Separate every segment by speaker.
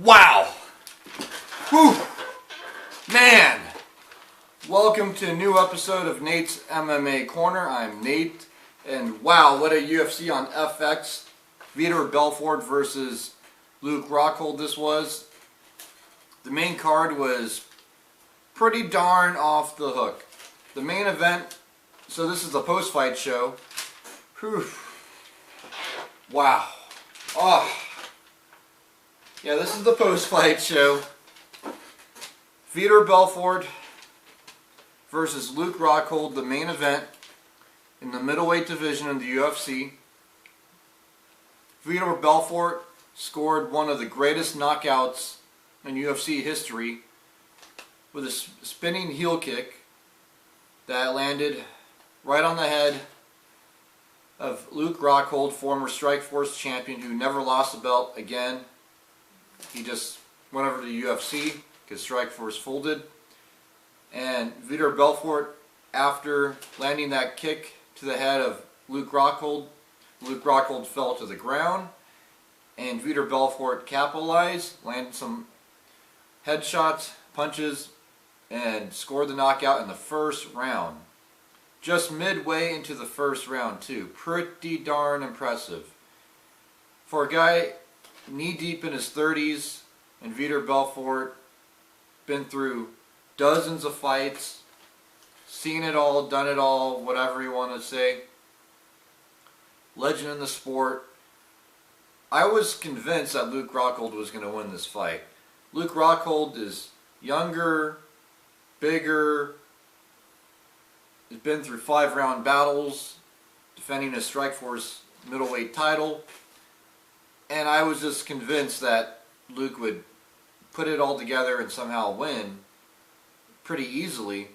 Speaker 1: Wow! Whew! Man! Welcome to a new episode of Nate's MMA Corner. I'm Nate, and wow, what a UFC on FX. Vitor Belfort versus Luke Rockhold this was. The main card was pretty darn off the hook. The main event, so this is the post-fight show. Whew. Wow. Oh. Yeah, this is the post-fight show. Vitor Belfort versus Luke Rockhold, the main event in the middleweight division of the UFC. Vitor Belfort scored one of the greatest knockouts in UFC history with a spinning heel kick that landed right on the head of Luke Rockhold, former Strikeforce champion who never lost a belt again. He just went over to the UFC because Strikeforce folded. And Vitor Belfort, after landing that kick to the head of Luke Rockhold fell to the ground. And Vitor Belfort capitalized, landed some headshots, punches, and scored the knockout in the first round. Just midway into the first round, too. Pretty darn impressive. For a guy knee-deep in his 30s, and Vitor Belfort, been through dozens of fights, seen it all, done it all, whatever you want to say. Legend in the sport. I was convinced that Luke Rockhold was going to win this fight. Luke Rockhold is younger, bigger, has been through 5-round battles, defending his Strikeforce middleweight title. And I was just convinced that Luke would put it all together and somehow win pretty easily.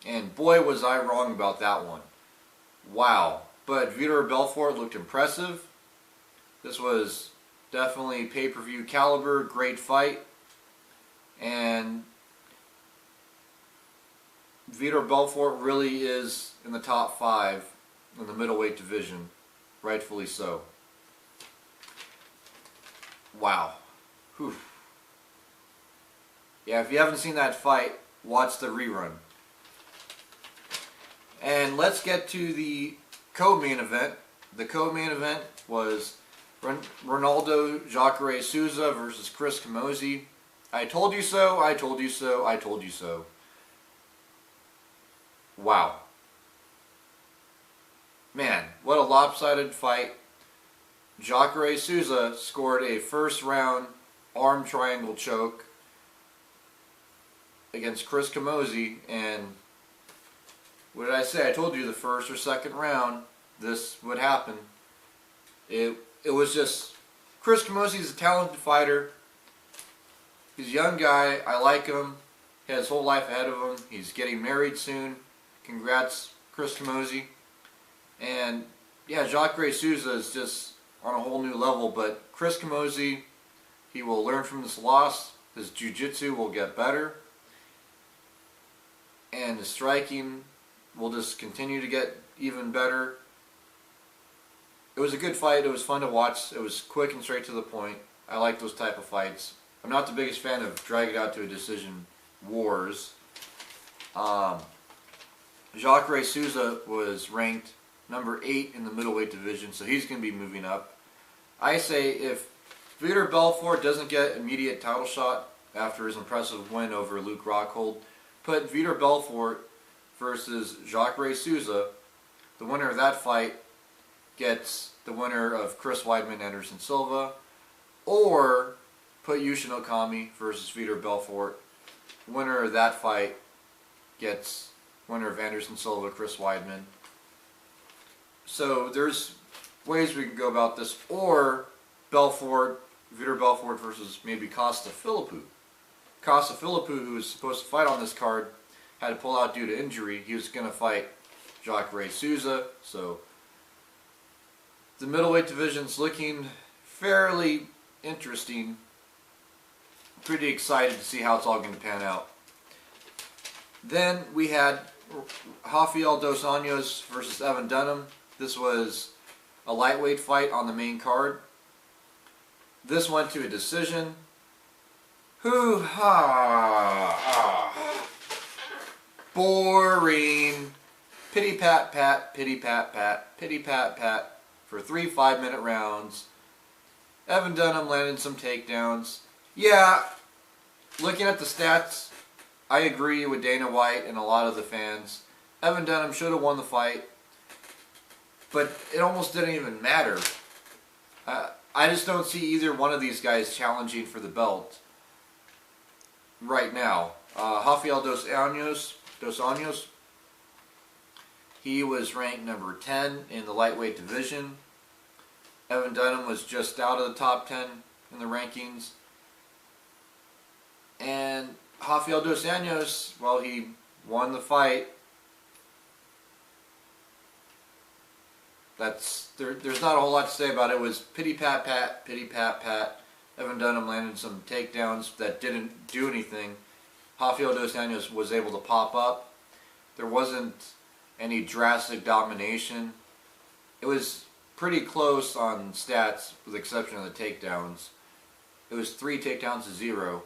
Speaker 1: And boy, was I wrong about that one. Wow. But Vitor Belfort looked impressive. This was definitely pay-per-view caliber, great fight. And Vitor Belfort really is in the top 5 in the middleweight division. Rightfully so. Wow. Whew. Yeah, if you haven't seen that fight, watch the rerun. And let's get to the co-main event. The co-main event was Ronaldo Jacare Souza versus Chris Camozzi. I told you so, I told you so, I told you so. Wow. Man, what a lopsided fight. Jacare Souza scored a first-round arm triangle choke against Chris Camozzi, and what did I say? I told you the first or second round this would happen. It was just, Chris Camozzi's a talented fighter. He's a young guy. I like him. He has his whole life ahead of him. He's getting married soon. Congrats, Chris Camozzi. And yeah, Jacare Souza is just on a whole new level, but Chris Camozzi, he will learn from this loss. His jiu-jitsu will get better. And the striking will just continue to get even better. It was a good fight. It was fun to watch. It was quick and straight to the point. I like those type of fights. I'm not the biggest fan of drag it out to a decision wars. Jacare Souza was ranked number 8 in the middleweight division, so he's going to be moving up. I say if Vitor Belfort doesn't get immediate title shot after his impressive win over Luke Rockhold, put Vitor Belfort versus Jacare Souza. The winner of that fight gets the winner of Chris Weidman Anderson Silva, or put Yushin Okami versus Vitor Belfort. The winner of that fight gets winner of Anderson Silva, Chris Weidman. So there's ways we can go about this, or Vitor Belfort versus maybe Costa Philippou. Costa Philippou, who was supposed to fight on this card, had to pull out due to injury. He was going to fight Jacare Souza. So the middleweight division's looking fairly interesting. Pretty excited to see how it's all going to pan out. Then we had Rafael dos Anjos versus Evan Dunham. This was a lightweight fight on the main card. This went to a decision. Hoo-ha! Boring. Pity-pat-pat, pity-pat-pat, pity-pat-pat for 3 5-minute rounds. Evan Dunham landed some takedowns. Yeah, looking at the stats, I agree with Dana White and a lot of the fans. Evan Dunham should have won the fight, but it almost didn't even matter. I just don't see either one of these guys challenging for the belt right now. Rafael dos Anjos, he was ranked number 10 in the lightweight division. Evan Dunham was just out of the top 10 in the rankings. And Rafael dos Anjos, well, he won the fight. There's not a whole lot to say about it. It was pity-pat-pat, pity-pat-pat. Evan Dunham landed some takedowns that didn't do anything. Rafael dos Anjos was able to pop up. There wasn't any drastic domination. It was pretty close on stats with the exception of the takedowns. It was 3 takedowns to 0.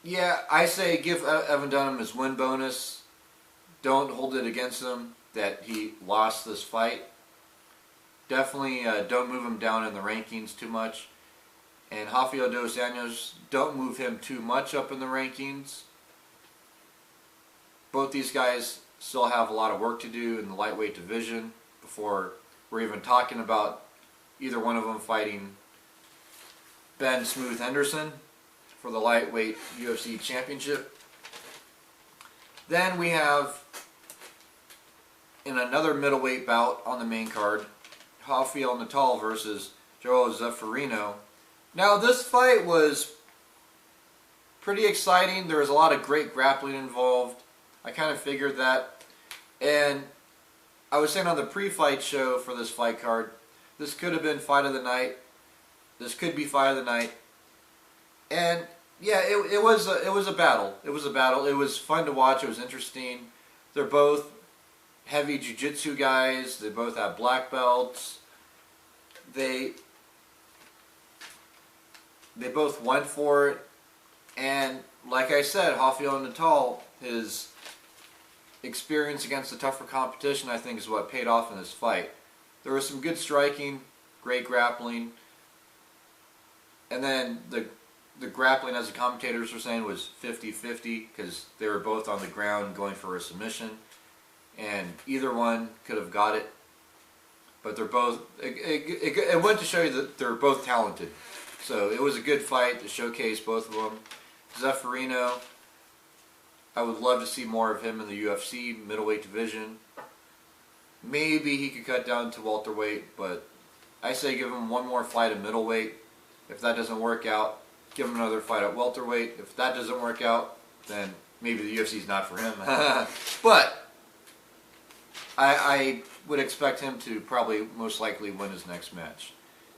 Speaker 1: Yeah, I say give Evan Dunham his win bonus. Don't hold it against him that he lost this fight. Definitely don't move him down in the rankings too much. And Rafael dos Anjos, don't move him too much up in the rankings. Both these guys still have a lot of work to do in the lightweight division before we're even talking about either one of them fighting Ben Smooth Henderson for the lightweight UFC championship. Then we have, in another middleweight bout on the main card, Rafael Natal versus Joao Zeferino. Now this fight was pretty exciting. There was a lot of great grappling involved. I kind of figured that. And I was saying on the pre-fight show for this fight card, this could have been fight of the night. This could be fight of the night. And yeah, it was a battle. It was a battle. It was fun to watch. It was interesting. They're both heavy jiu-jitsu guys. They both have black belts. They both went for it. And like I said, Rafael Natal, his experience against the tougher competition, I think, is what paid off in this fight. There was some good striking, great grappling, and then the grappling, as the commentators were saying, was 50-50 because they were both on the ground going for a submission, and either one could have got it. But they're both. It went to show you that they're both talented. So it was a good fight to showcase both of them. Zeferino, I would love to see more of him in the UFC middleweight division. Maybe he could cut down to welterweight, but I say give him one more fight at middleweight. If that doesn't work out, give him another fight at welterweight. If that doesn't work out, then maybe the UFC is not for him. But I would expect him to probably most likely win his next match.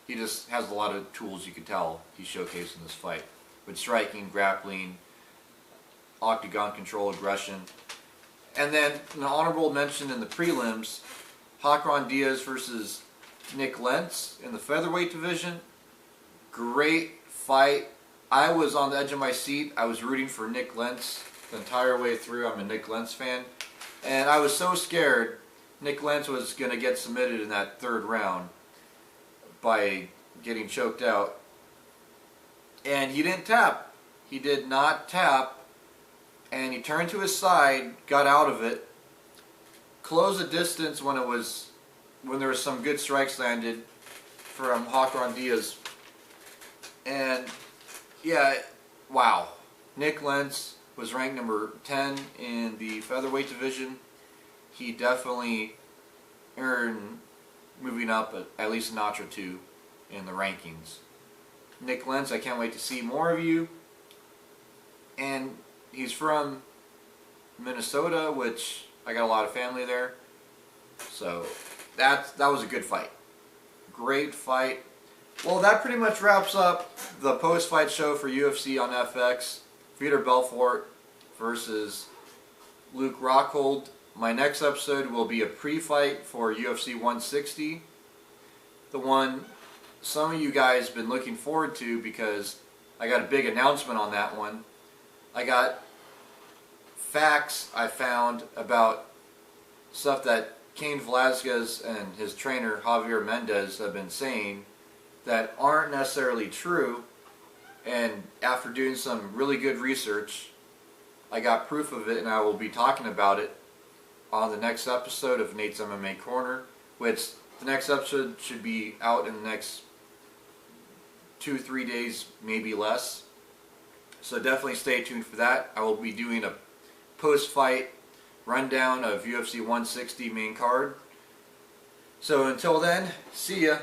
Speaker 1: He just has a lot of tools, you can tell, he showcased in this fight. With striking, grappling, octagon control, aggression. And then an honorable mention in the prelims, hacran Diaz versus Nick Lentz in the featherweight division. Great fight. I was on the edge of my seat. I was rooting for Nick Lentz the entire way through. I'm a Nick Lentz fan. And I was so scared Nick Lentz was going to get submitted in that third round by getting choked out. And he didn't tap. He did not tap. And he turned to his side, got out of it, closed the distance when there was some good strikes landed from hacran Diaz. And yeah, wow. Nick Lentz was ranked number 10 in the featherweight division. He definitely earned moving up at least a notch or two in the rankings. Nick Lentz, I can't wait to see more of you. And he's from Minnesota, which I got a lot of family there. So that was a good fight. Great fight. Well, that pretty much wraps up the post-fight show for UFC on FX. Vitor Belfort versus Luke Rockhold. My next episode will be a pre-fight for UFC 160. The one some of you guys have been looking forward to because I got a big announcement on that one. I got facts I found about stuff that Cain Velasquez and his trainer Javier Mendez have been saying that aren't necessarily true, and after doing some really good research, I got proof of it, and I will be talking about it on the next episode of Nate's MMA Corner, which the next episode should be out in the next 2-3 days, maybe less. So definitely stay tuned for that. I will be doing a post-fight rundown of UFC 160 main card. So until then, see ya.